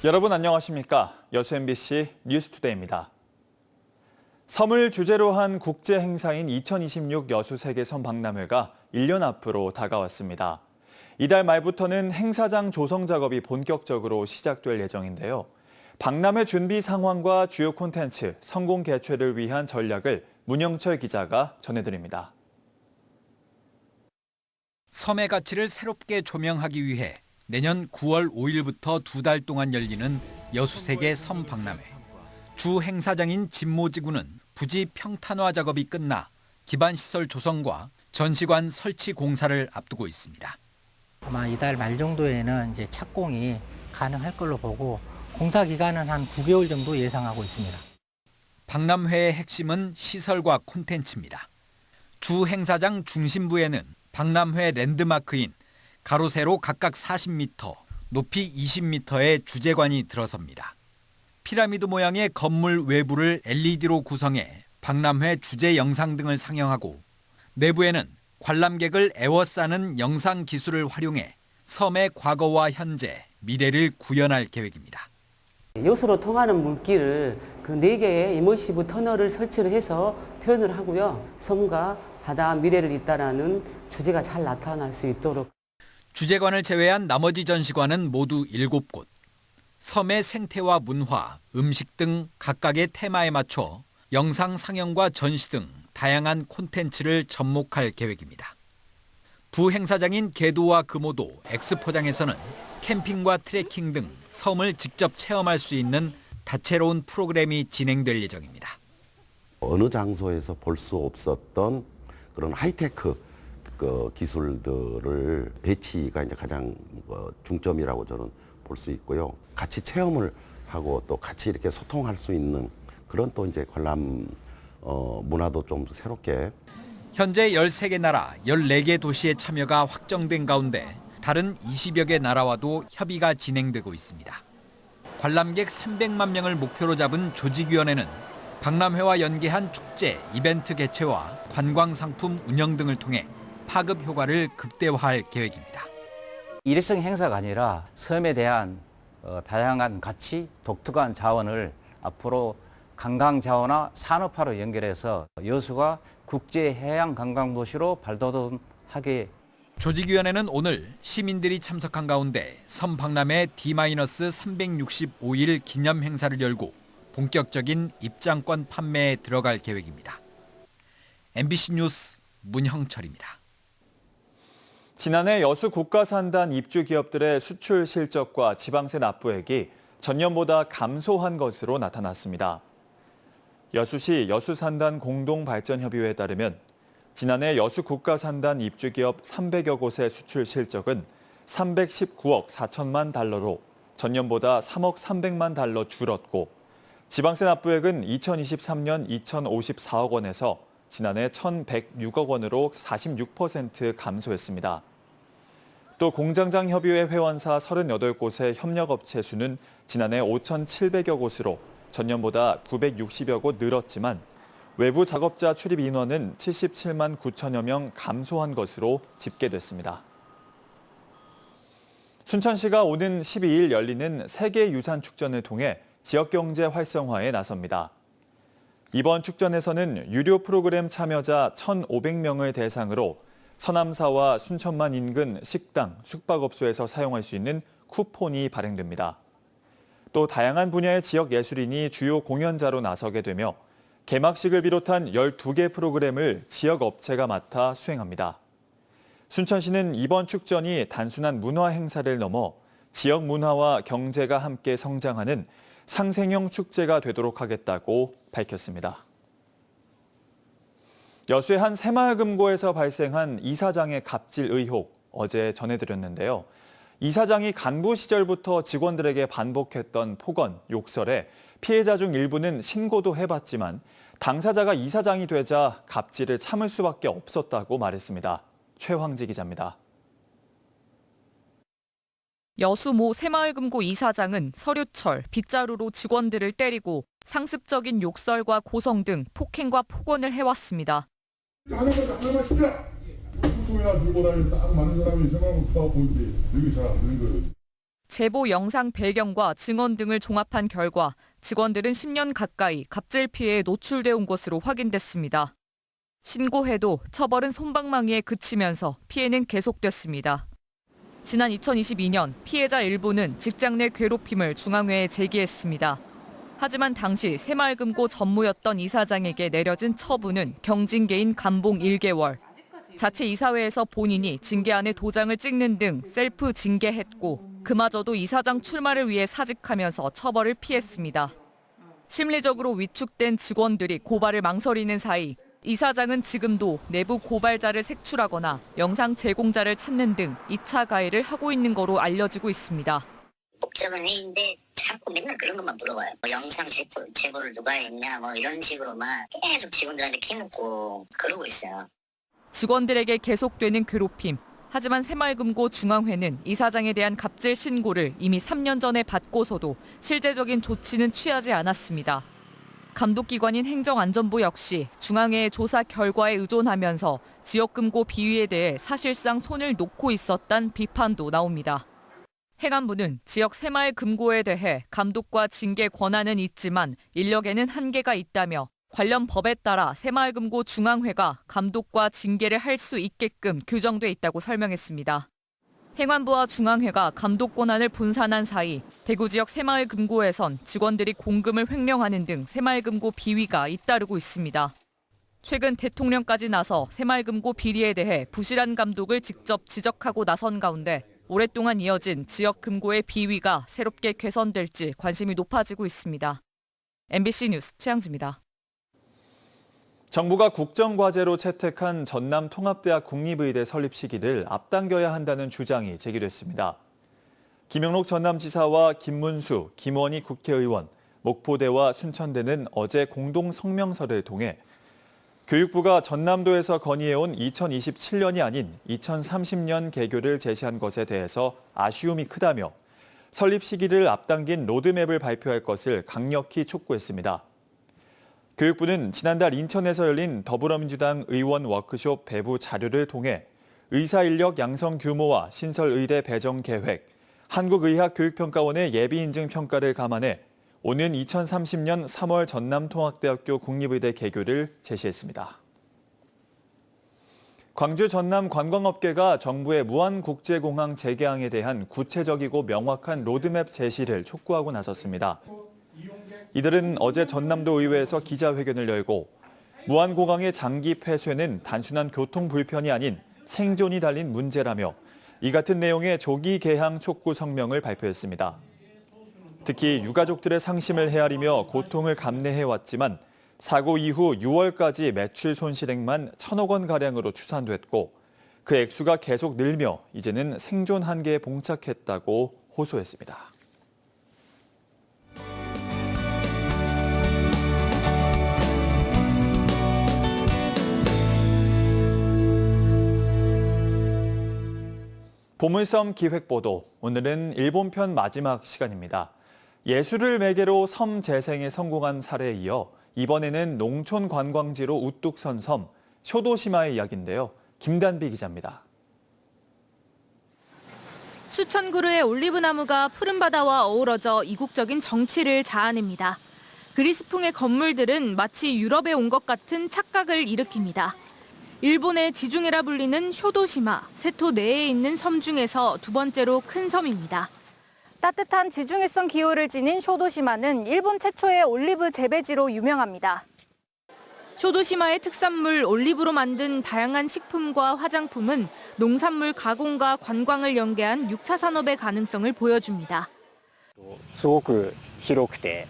여러분 안녕하십니까? 여수 MBC 뉴스투데이입니다. 섬을 주제로 한 국제 행사인 2026 여수 세계 섬 박람회가 1년 앞으로 다가왔습니다. 이달 말부터는 행사장 조성 작업이 본격적으로 시작될 예정인데요. 박람회 준비 상황과 주요 콘텐츠, 성공 개최를 위한 전략을 문영철 기자가 전해드립니다. 섬의 가치를 새롭게 조명하기 위해 내년 9월 5일부터 2달 동안 열리는 여수세계 섬 박람회. 주 행사장인 진모지구는 부지 평탄화 작업이 끝나 기반시설 조성과 전시관 설치 공사를 앞두고 있습니다. 아마 이달 말 정도에는 이제 착공이 가능할 걸로 보고 공사 기간은 한 9개월 정도 예상하고 있습니다. 박람회의 핵심은 시설과 콘텐츠입니다. 주 행사장 중심부에는 박람회 랜드마크인 가로 세로 각각 40m, 높이 20m의 주제관이 들어섭니다. 피라미드 모양의 건물 외부를 LED로 구성해 박람회 주제 영상 등을 상영하고 내부에는 관람객을 에워싸는 영상 기술을 활용해 섬의 과거와 현재, 미래를 구현할 계획입니다. 여수로 통하는 물길을 그 4개의 이머시브 터널을 설치를 해서 표현을 하고요. 섬과 바다 미래를 잇다라는 주제가 잘 나타날 수 있도록. 주제관을 제외한 나머지 전시관은 모두 7곳. 섬의 생태와 문화, 음식 등 각각의 테마에 맞춰 영상 상영과 전시 등 다양한 콘텐츠를 접목할 계획입니다. 부행사장인 계도와 금오도 엑스포장에서는 캠핑과 트레킹 등 섬을 직접 체험할 수 있는 다채로운 프로그램이 진행될 예정입니다. 어느 장소에서 볼 수 없었던 그런 하이테크 기술들을 배치가 이제 가장 중점이라고 저는 볼 수 있고요. 같이 체험을 하고 또 같이 이렇게 소통할 수 있는 그런 또 이제 관람 문화도 좀 새롭게. 현재 13개 나라 14개 도시의 참여가 확정된 가운데 다른 20여 개 나라와도 협의가 진행되고 있습니다. 관람객 300만 명을 목표로 잡은 조직위원회는 박람회와 연계한 축제, 이벤트 개최와 관광상품 운영 등을 통해 파급 효과를 극대화할 계획입니다. 일회성 행사가 아니라 섬에 대한 다양한 가치, 독특한 자원을 앞으로 관광 자원화 산업화로 연결해서 여수가 국제 해양 관광 도시로 발돋움하게. 조직위원회는 오늘 시민들이 참석한 가운데 섬 박람회 D-365일 기념 행사를 열고 본격적인 입장권 판매에 들어갈 계획입니다. MBC 뉴스 문형철입니다. 지난해 여수 국가산단 입주 기업들의 수출 실적과 지방세 납부액이 전년보다 감소한 것으로 나타났습니다. 여수시 여수산단 공동발전협의회에 따르면 지난해 여수 국가산단 입주 기업 300여 곳의 수출 실적은 319억 4천만 달러로 전년보다 3억 300만 달러 줄었고 지방세 납부액은 2023년 2,054억 원에서 지난해 1,106억 원으로 46% 감소했습니다. 또 공장장 협의회 회원사 38곳의 협력업체 수는 지난해 5,700여 곳으로 전년보다 960여 곳 늘었지만 외부 작업자 출입 인원은 77만 9천여 명 감소한 것으로 집계됐습니다. 순천시가 오는 12일 열리는 세계유산축전을 통해 지역경제 활성화에 나섭니다. 이번 축전에서는 유료 프로그램 참여자 1,500명을 대상으로 서남사와 순천만 인근 식당, 숙박업소에서 사용할 수 있는 쿠폰이 발행됩니다. 또 다양한 분야의 지역 예술인이 주요 공연자로 나서게 되며 개막식을 비롯한 12개 프로그램을 지역 업체가 맡아 수행합니다. 순천시는 이번 축전이 단순한 문화 행사를 넘어 지역 문화와 경제가 함께 성장하는 상생형 축제가 되도록 하겠다고 밝혔습니다. 여수의 한 새마을금고에서 발생한 이사장의 갑질 의혹 어제 전해드렸는데요. 이사장이 간부 시절부터 직원들에게 반복했던 폭언, 욕설에 피해자 중 일부는 신고도 해봤지만 당사자가 이사장이 되자 갑질을 참을 수밖에 없었다고 말했습니다. 최황지 기자입니다. 여수 모 새마을금고 이사장은 서류철, 빗자루로 직원들을 때리고 상습적인 욕설과 고성 등 폭행과 폭언을 해왔습니다. 하나만 시켜! 보통이나 들고 다니는 딱 맞는 사람이 새마을금고 사업보는데 여기 잘 안 되는 거예요. 제보 영상 배경과 증언 등을 종합한 결과 직원들은 10년 가까이 갑질 피해에 노출돼 온 것으로 확인됐습니다. 신고해도 처벌은 솜방망이에 그치면서 피해는 계속됐습니다. 지난 2022년 피해자 일부는 직장 내 괴롭힘을 중앙회에 제기했습니다. 하지만 당시 새마을금고 전무였던 이사장에게 내려진 처분은 경징계인 감봉 1개월. 자체 이사회에서 본인이 징계안에 도장을 찍는 등 셀프 징계했고 그마저도 이사장 출마를 위해 사직하면서 처벌을 피했습니다. 심리적으로 위축된 직원들이 고발을 망설이는 사이 이사장은 지금도 내부 고발자를 색출하거나 영상 제공자를 찾는 등 2차 가해를 하고 있는 거로 알려지고 있습니다. 복잡한 회의인데 자꾸 맨날 그런 것만 물어봐요. 뭐 영상 제보를 누가 했냐 뭐 이런 식으로만 계속 직원들한테 캐묻고 그러고 있어요. 직원들에게 계속되는 괴롭힘. 하지만 새마을금고 중앙회는 이사장에 대한 갑질 신고를 이미 3년 전에 받고서도 실제적인 조치는 취하지 않았습니다. 감독기관인 행정안전부 역시 중앙회의 조사 결과에 의존하면서 지역금고 비위에 대해 사실상 손을 놓고 있었다는 비판도 나옵니다. 행안부는 지역 새마을금고에 대해 감독과 징계 권한은 있지만 인력에는 한계가 있다며 관련 법에 따라 새마을금고 중앙회가 감독과 징계를 할 수 있게끔 규정돼 있다고 설명했습니다. 행안부와 중앙회가 감독 권한을 분산한 사이 대구 지역 새마을금고에선 직원들이 공금을 횡령하는 등 새마을금고 비위가 잇따르고 있습니다. 최근 대통령까지 나서 새마을금고 비리에 대해 부실한 감독을 직접 지적하고 나선 가운데 오랫동안 이어진 지역 금고의 비위가 새롭게 개선될지 관심이 높아지고 있습니다. MBC 뉴스 최양지입니다. 정부가 국정과제로 채택한 전남통합대학 국립의대 설립 시기를 앞당겨야 한다는 주장이 제기됐습니다. 김영록 전남지사와 김문수, 김원희 국회의원, 목포대와 순천대는 어제 공동 성명서를 통해 교육부가 전남도에서 건의해온 2027년이 아닌 2030년 개교를 제시한 것에 대해서 아쉬움이 크다며 설립 시기를 앞당긴 로드맵을 발표할 것을 강력히 촉구했습니다. 교육부는 지난달 인천에서 열린 더불어민주당 의원 워크숍 배부 자료를 통해 의사인력 양성 규모와 신설의대 배정 계획, 한국의학교육평가원의 예비인증 평가를 감안해 오는 2030년 3월 전남통합대학교 국립의대 개교를 제시했습니다. 광주 전남 관광업계가 정부의 무안국제공항 재개항에 대한 구체적이고 명확한 로드맵 제시를 촉구하고 나섰습니다. 이들은 어제 전남도 의회에서 기자회견을 열고 무안공항의 장기 폐쇄는 단순한 교통 불편이 아닌 생존이 달린 문제라며 이 같은 내용의 조기 개항 촉구 성명을 발표했습니다. 특히 유가족들의 상심을 헤아리며 고통을 감내해왔지만 사고 이후 6월까지 매출 손실액만 1,000억 원가량으로 추산됐고 그 액수가 계속 늘며 이제는 생존 한계에 봉착했다고 호소했습니다. 보물섬 기획보도, 오늘은 일본편 마지막 시간입니다. 예술을 매개로 섬 재생에 성공한 사례에 이어 이번에는 농촌 관광지로 우뚝 선 섬, 쇼도시마의 이야기인데요. 김단비 기자입니다. 수천 그루의 올리브나무가 푸른 바다와 어우러져 이국적인 정취를 자아냅니다. 그리스풍의 건물들은 마치 유럽에 온 것 같은 착각을 일으킵니다. 일본의 지중해라 불리는 쇼도시마, 세토 내에 있는 섬 중에서 두 번째로 큰 섬입니다. 따뜻한 지중해성 기후를 지닌 쇼도시마는 일본 최초의 올리브 재배지로 유명합니다. 쇼도시마의 특산물 올리브로 만든 다양한 식품과 화장품은 농산물 가공과 관광을 연계한 6차 산업의 가능성을 보여줍니다. すごく広くて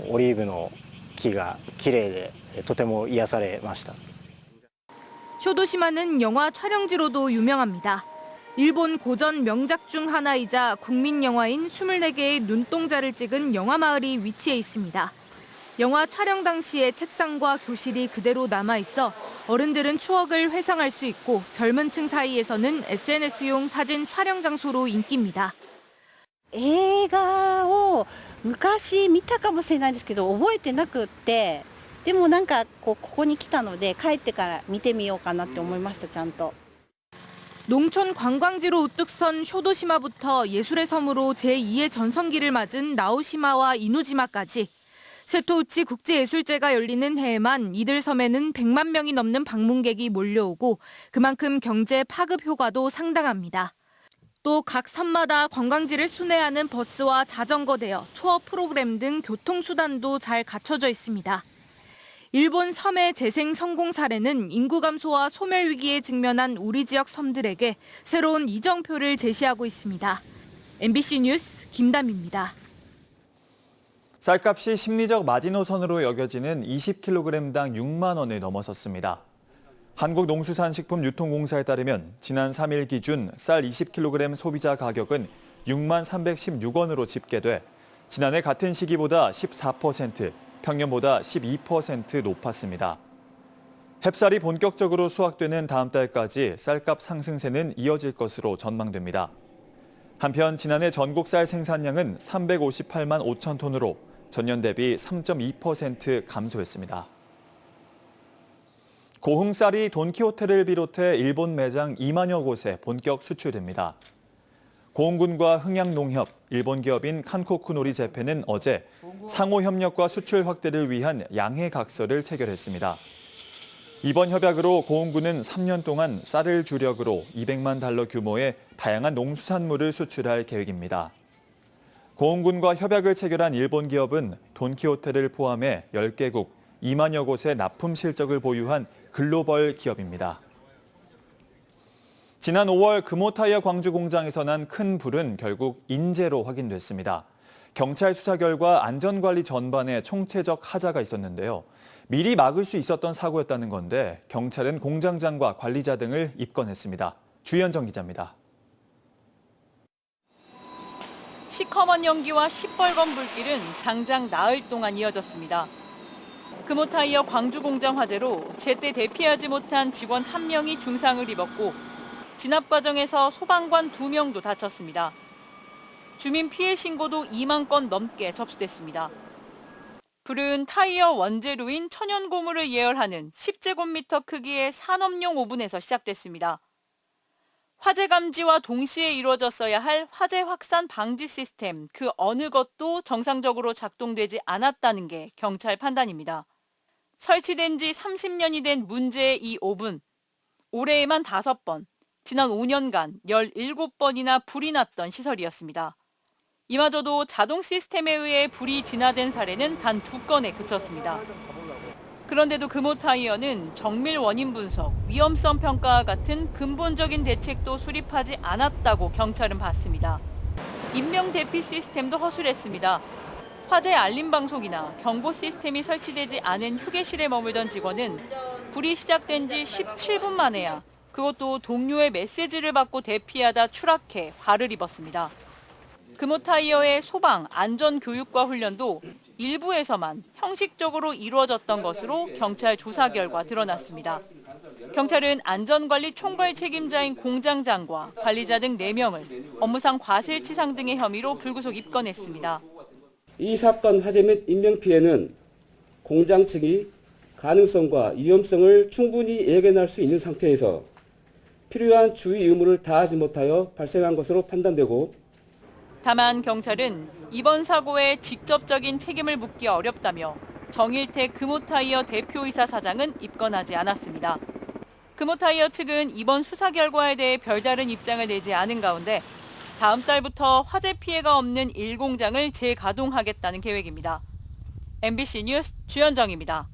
オリーブの木が綺麗でとても癒されました。 쇼도시마는 영화 촬영지로도 유명합니다. 일본 고전 명작 중 하나이자 국민 영화인 24개의 눈동자를 찍은 영화마을이 위치해 있습니다. 영화 촬영 당시의 책상과 교실이 그대로 남아있어 어른들은 추억을 회상할 수 있고 젊은 층 사이에서는 SNS용 사진 촬영 장소로 인기입니다. 映画を昔見たかもしれないんですけど覚えてなくって、でもなんかここに来たので帰ってから見てみようかなって思いましたちゃんと。 농촌 관광지로 우뚝 선 쇼도시마부터 예술의 섬으로 제2의 전성기를 맞은 나오시마와 이누지마까지 세토우치 국제예술제가 열리는 해에만 이들 섬에는 100만 명이 넘는 방문객이 몰려오고 그만큼 경제 파급 효과도 상당합니다. 또 각 섬마다 관광지를 순회하는 버스와 자전거 대여, 투어 프로그램 등 교통수단도 잘 갖춰져 있습니다. 일본 섬의 재생 성공 사례는 인구 감소와 소멸 위기에 직면한 우리 지역 섬들에게 새로운 이정표를 제시하고 있습니다. MBC 뉴스 김담입니다. 쌀값이 심리적 마지노선으로 여겨지는 20kg당 6만 원을 넘어섰습니다. 한국농수산식품유통공사에 따르면 지난 3일 기준 쌀 20kg 소비자 가격은 6만 316원으로 집계돼 지난해 같은 시기보다 14%, 평년보다 12% 높았습니다. 햅쌀이 본격적으로 수확되는 다음 달까지 쌀값 상승세는 이어질 것으로 전망됩니다. 한편 지난해 전국 쌀 생산량은 358만 5천 톤으로 전년 대비 3.2% 감소했습니다. 고흥쌀이 돈키호테를 비롯해 일본 매장 2만여 곳에 본격 수출됩니다. 고흥군과 흥양농협, 일본 기업인 칸코쿠노리 재팬은 어제 상호 협력과 수출 확대를 위한 양해 각서를 체결했습니다. 이번 협약으로 고흥군은 3년 동안 쌀을 주력으로 200만 달러 규모의 다양한 농수산물을 수출할 계획입니다. 고흥군과 협약을 체결한 일본 기업은 돈키호테를 포함해 10개국 2만여 곳의 납품 실적을 보유한 글로벌 기업입니다. 지난 5월 금호타이어 광주 공장에서 난 큰 불은 결국 인재로 확인됐습니다. 경찰 수사 결과 안전관리 전반에 총체적 하자가 있었는데요. 미리 막을 수 있었던 사고였다는 건데 경찰은 공장장과 관리자 등을 입건했습니다. 주현정 기자입니다. 시커먼 연기와 시뻘건 불길은 장장 나흘 동안 이어졌습니다. 금호타이어 광주 공장 화재로 제때 대피하지 못한 직원 1명이 중상을 입었고 진압 과정에서 소방관 2명도 다쳤습니다. 주민 피해 신고도 2만 건 넘게 접수됐습니다. 불은 타이어 원재료인 천연 고무를 예열하는 10제곱미터 크기의 산업용 오븐에서 시작됐습니다. 화재 감지와 동시에 이루어졌어야 할 화재 확산 방지 시스템 그 어느 것도 정상적으로 작동되지 않았다는 게 경찰 판단입니다. 설치된 지 30년이 된 문제의 이 오븐. 올해에만 5번, 지난 5년간 17번이나 불이 났던 시설이었습니다. 이마저도 자동 시스템에 의해 불이 진화된 사례는 단 2건에 그쳤습니다. 그런데도 금호타이어는 정밀 원인 분석, 위험성 평가와 같은 근본적인 대책도 수립하지 않았다고 경찰은 봤습니다. 인명 대피 시스템도 허술했습니다. 화재 알림 방송이나 경보 시스템이 설치되지 않은 휴게실에 머물던 직원은 불이 시작된 지 17분 만에야 그것도 동료의 메시지를 받고 대피하다 추락해 화를 입었습니다. 금호타이어의 소방, 안전 교육과 훈련도 일부에서만 형식적으로 이루어졌던 것으로 경찰 조사 결과 드러났습니다. 경찰은 안전관리 총괄 책임자인 공장장과 관리자 등 4명을 업무상 과실치상 등의 혐의로 불구속 입건했습니다. 이 사건 화재 및 인명피해는 공장 측이 가능성과 위험성을 충분히 예견할 수 있는 상태에서 필요한 주의 의무를 다하지 못하여 발생한 것으로 판단되고 다만 경찰은 이번 사고에 직접적인 책임을 묻기 어렵다며 정일태 금호타이어 대표이사 사장은 입건하지 않았습니다. 금호타이어 측은 이번 수사 결과에 대해 별다른 입장을 내지 않은 가운데 다음 달부터 화재 피해가 없는 1공장을 재가동하겠다는 계획입니다. MBC 뉴스 주현정입니다.